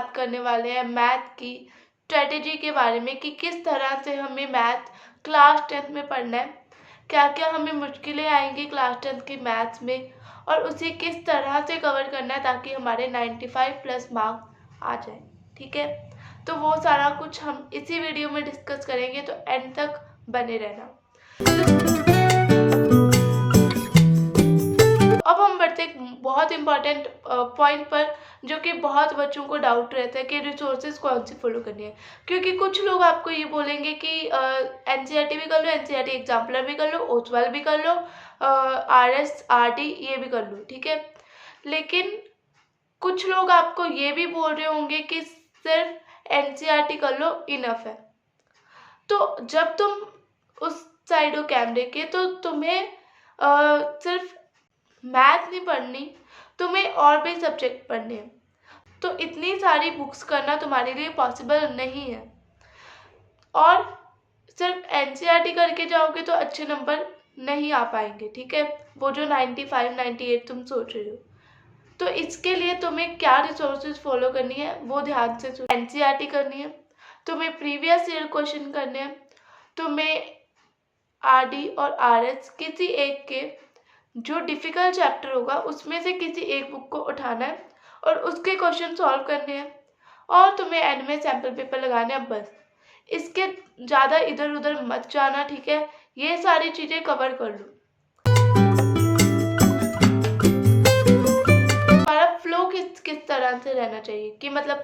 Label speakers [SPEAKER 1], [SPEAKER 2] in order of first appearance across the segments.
[SPEAKER 1] बात करने वाले हैं मैथ की स्ट्रेटेजी के बारे में कि किस तरह से हमें मैथ क्लास 10th में पढ़ना है, क्या क्या हमें मुश्किलें आएंगी क्लास 10th की मैथ्स में और उसे किस तरह से कवर करना है ताकि हमारे 95 प्लस मार्क्स आ जाए। ठीक है, तो वो सारा कुछ हम इसी वीडियो में डिस्कस करेंगे, तो एंड तक बने रहना। अब हम बढ़ते एक बहुत इम्पॉर्टेंट पॉइंट पर, जो कि बहुत बच्चों को डाउट रहता है कि रिसोर्सेज कौन सी फॉलो करनी है, क्योंकि कुछ लोग आपको ये बोलेंगे कि एनसीईआरटी भी कर लो, एनसीईआरटी एग्जाम्पलर भी कर लो, ओसवाल भी कर लो, आरएस आरडी ये भी कर लो। ठीक है, लेकिन कुछ लोग आपको ये भी बोल रहे होंगे कि सिर्फ एनसीईआरटी कर लो इनफ है। तो जब तुम उस साइड हो कैमरे के, तो तुम्हें सिर्फ मैथ नहीं पढ़नी, तुम्हें और भी सब्जेक्ट पढ़ने हैं। तो इतनी सारी बुक्स करना तुम्हारे लिए पॉसिबल नहीं है, और सिर्फ एनसीईआरटी करके जाओगे तो अच्छे नंबर नहीं आ पाएंगे। ठीक है, वो जो 95 98 तुम सोच रहे हो। तो इसके लिए तुम्हें क्या रिसोर्सेज फॉलो करनी है वो ध्यान से सुनो। एनसीईआरटी करनी है, तुम्हें प्रीवियस ईयर क्वेश्चन करने हैं, तुम्हें आरडी और आरएस किसी एक के जो डिफिकल्ट चैप्टर होगा उसमें से किसी एक बुक को उठाना है और उसके क्वेश्चन सॉल्व करने हैं, और तुम्हें एंड में सैम्पल पेपर लगाने हैं। बस इसके ज़्यादा इधर उधर मत जाना। ठीक है, ये सारी चीज़ें कवर कर लो। हमारा फ्लो किस तरह से रहना चाहिए, कि मतलब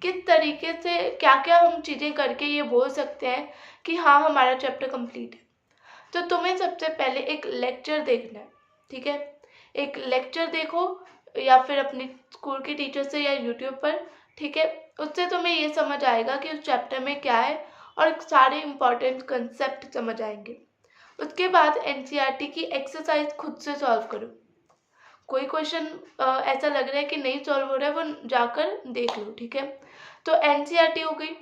[SPEAKER 1] किस तरीके से क्या क्या हम चीज़ें करके ये बोल सकते हैं कि हाँ हमारा चैप्टर कंप्लीट है। तो तुम्हें सबसे पहले एक लेक्चर देखना है। ठीक है, एक लेक्चर देखो, या फिर अपनी स्कूल के टीचर से या यूट्यूब पर। ठीक है, उससे तुम्हें ये समझ आएगा कि उस चैप्टर में क्या है और सारे इम्पॉर्टेंट कंसेप्ट समझ आएंगे। उसके बाद एनसीईआरटी की एक्सरसाइज खुद से सॉल्व करो। कोई क्वेश्चन ऐसा लग रहा है कि नहीं सॉल्व हो रहा है, वो जाकर देख लो। ठीक है, तो एनसीईआरटी हो गई।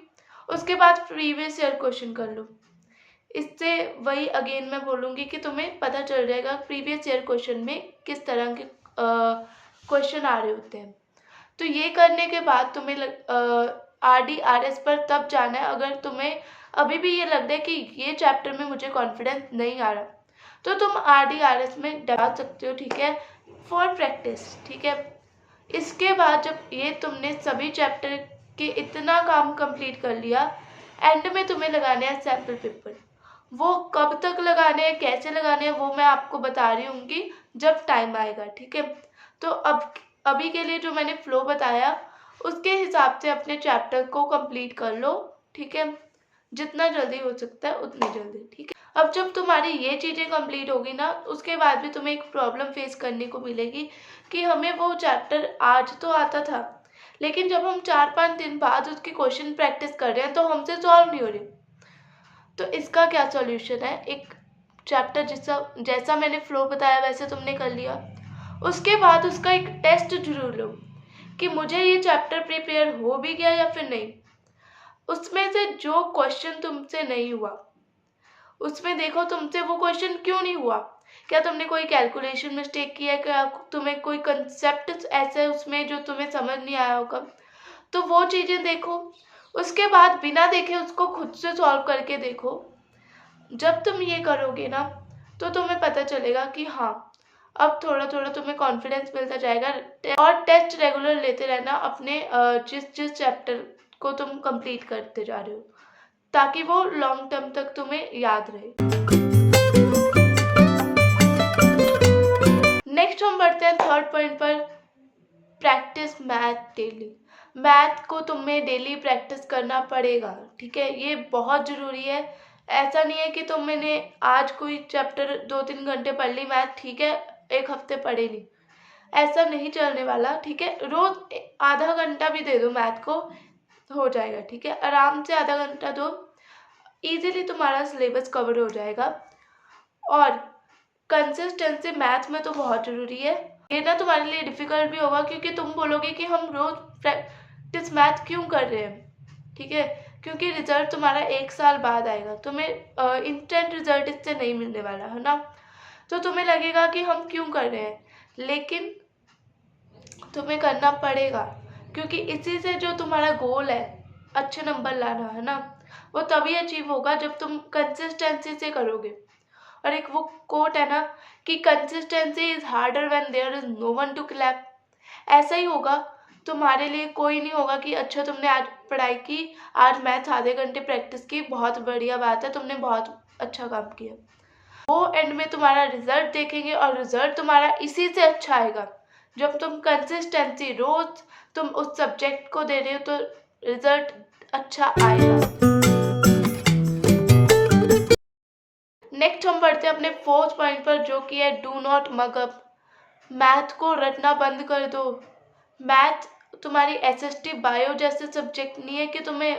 [SPEAKER 1] उसके बाद प्रीवियस ईयर क्वेश्चन कर लो। इससे वही अगेन मैं बोलूँगी कि तुम्हें पता चल जाएगा प्रीवियस ईयर क्वेश्चन में किस तरह के क्वेश्चन आ रहे होते हैं। तो ये करने के बाद तुम्हें आरडी आरएस पर तब जाना है अगर तुम्हें अभी भी ये लग रहा है कि ये चैप्टर में मुझे कॉन्फिडेंस नहीं आ रहा, तो तुम आरडी आरएस में डाल सकते हो। ठीक है, फॉर प्रैक्टिस। ठीक है, इसके बाद जब ये तुमने सभी चैप्टर के इतना काम कंप्लीट कर लिया, एंड में तुम्हें लगाने हैं सैम्पल पेपर। वो कब तक लगाने हैं, कैसे लगाने हैं, वो मैं आपको बता रही हूँगी जब टाइम आएगा। ठीक है, तो अभी के लिए जो मैंने फ्लो बताया उसके हिसाब से अपने चैप्टर को कंप्लीट कर लो। ठीक है, जितना जल्दी हो सकता है उतनी जल्दी। ठीक है, अब जब तुम्हारी ये चीज़ें कंप्लीट होगी ना, उसके बाद भी तुम्हें एक प्रॉब्लम फेस करने को मिलेगी कि हमें वो चैप्टर आज तो आता था, लेकिन जब हम 4-5 दिन बाद उसकी क्वेश्चन प्रैक्टिस कर रहे हैं तो हमसे सॉल्व नहीं हो रही। तो इसका क्या सॉल्यूशन है, एक चैप्टर जैसा मैंने फ्लो बताया वैसे तुमने कर लिया, उसके बाद उसका एक टेस्ट जरूर लो कि मुझे ये चैप्टर प्रिपेयर हो भी गया या फिर नहीं। उसमें से जो क्वेश्चन तुमसे नहीं हुआ, उसमें देखो तुमसे वो क्वेश्चन क्यों नहीं हुआ। क्या तुमने कोई कैलकुलेशन मिस्टेक किया है, क्या तुम्हें कोई कंसेप्ट ऐसे उसमें जो तुम्हें समझ नहीं आया होगा, तो वो चीज़ें देखो। उसके बाद बिना देखे उसको खुद से सॉल्व करके देखो। जब तुम ये करोगे ना, तो तुम्हें पता चलेगा कि हाँ अब थोड़ा थोड़ा तुम्हें कॉन्फिडेंस मिलता जाएगा। और टेस्ट रेगुलर लेते रहना अपने जिस चैप्टर को तुम कंप्लीट करते जा रहे हो, ताकि वो लॉन्ग टर्म तक तुम्हें याद रहे। नेक्स्ट हम बढ़ते हैं थर्ड पॉइंट पर, प्रैक्टिस मैथ डेली। मैथ को तुम्हें डेली प्रैक्टिस करना पड़ेगा। ठीक है, ये बहुत ज़रूरी है। ऐसा नहीं है कि मैंने आज कोई चैप्टर 2-3 घंटे पढ़ ली मैथ, ठीक है, एक हफ्ते पढ़े नहीं, ऐसा नहीं चलने वाला। ठीक है, रोज आधा घंटा भी दे दो मैथ को, हो जाएगा। ठीक है, आराम से आधा घंटा दो, इजीली तुम्हारा सिलेबस कवर हो जाएगा। और कंसिस्टेंसी मैथ में तो बहुत ज़रूरी है। ये ना तुम्हारे लिए डिफ़िकल्ट भी होगा, क्योंकि तुम बोलोगे कि हम रोज़ प्रैक्टिस मैथ क्यों कर रहे हैं। ठीक है, क्योंकि रिजल्ट तुम्हारा 1 साल बाद आएगा, तुम्हें इंस्टेंट रिजल्ट इससे नहीं मिलने वाला है ना। तो तुम्हें लगेगा कि हम क्यों कर रहे हैं, लेकिन तुम्हें करना पड़ेगा। क्योंकि इसी से जो तुम्हारा गोल है अच्छे नंबर लाना है ना, वो तभी अचीव होगा जब तुम कंसिस्टेंसी से करोगे। और एक वो कोट है ना कि consistency is harder when there is no one to clap. ऐसा ही होगा, तुम्हारे लिए कोई नहीं होगा कि अच्छा तुमने आज पढ़ाई की, आज मैथ आधे घंटे प्रैक्टिस की, बहुत बढ़िया बात है, तुमने बहुत अच्छा काम किया। वो एंड में तुम्हारा रिजल्ट देखेंगे और रिजल्ट तुम्हारा इसी से अच्छा आएगा जब तुम कंसिस्टेंसी रोज तुम उस सब्जेक्ट को दे रहे हो, तो रिजल्ट अच्छा आएगा। नेक्स्ट हम बढ़ते हैं अपने 4th पॉइंट पर, जो कि है do not mug up. Math को रटना बंद कर दो। मैथ तुम्हारी एसएसटी बायो जैसे सब्जेक्ट नहीं है कि तुम्हें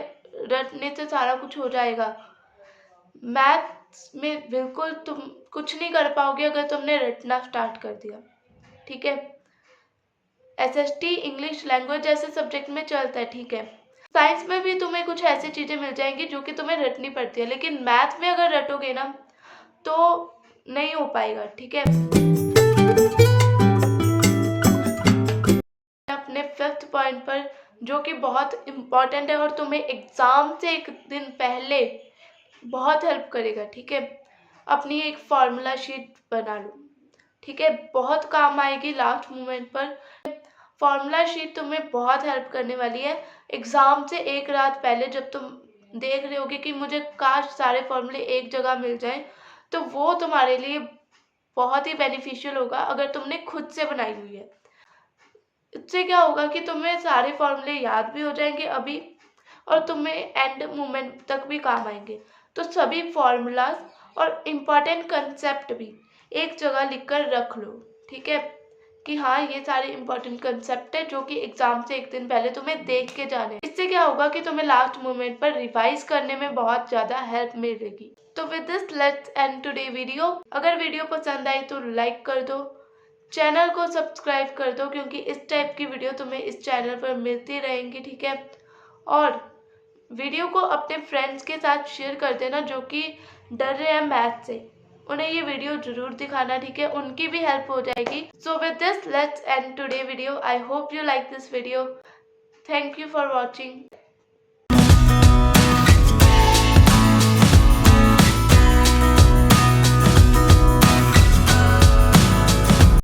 [SPEAKER 1] रटने से सारा कुछ हो जाएगा। मैथ में बिल्कुल तुम कुछ नहीं कर पाओगे अगर तुमने रटना स्टार्ट कर दिया, ठीक है। एसएसटी इंग्लिश लैंग्वेज जैसे सब्जेक्ट में चलता है, ठीक है। साइंस में भी तुम्हें कुछ ऐसी चीज़ें मिल जाएंगी जो कि तुम्हें रटनी पड़ती है, लेकिन मैथ में अगर रटोगे ना तो नहीं हो पाएगा, ठीक है। अपने 5th पॉइंट पर, जो कि बहुत इम्पॉर्टेंट है और तुम्हें एग्ज़ाम से एक दिन पहले बहुत हेल्प करेगा, ठीक है। अपनी एक फार्मूला शीट बना लो, ठीक है, बहुत काम आएगी लास्ट मोमेंट पर। फार्मूला शीट तुम्हें बहुत हेल्प करने वाली है एग्ज़ाम से एक रात पहले, जब तुम देख रहे होगे कि मुझे काश सारे फॉर्मूले एक जगह मिल जाएं, तो वो तुम्हारे लिए बहुत ही बेनिफिशियल होगा अगर तुमने खुद से बनाई हुई है। इससे क्या होगा कि तुम्हें सारे फॉर्मूले याद भी हो जाएंगे अभी, और तुम्हें एंड मोमेंट तक भी काम आएंगे। तो सभी फॉर्मूलाज और इम्पॉर्टेंट कंसेप्ट भी एक जगह लिख कर रख लो, ठीक है, कि हाँ ये सारे इम्पॉर्टेंट कंसेप्ट है जो कि एग्जाम से एक दिन पहले तुम्हें देख के जाने। इससे क्या होगा कि तुम्हें लास्ट मोमेंट पर रिवाइज करने में बहुत ज़्यादा हेल्प मिलेगी। तो with this let's end today video. अगर वीडियो पसंद आई तो लाइक कर दो, चैनल को सब्सक्राइब कर दो, क्योंकि इस टाइप की वीडियो तुम्हें इस चैनल पर मिलती रहेंगी, ठीक है। और वीडियो को अपने फ्रेंड्स के साथ शेयर कर देना जो कि डर रहे हैं मैथ से, उन्हें ये वीडियो जरूर दिखाना, ठीक है, उनकी भी हेल्प हो जाएगी। So with this let's end today video. I hope you like this video. Thank you for watching.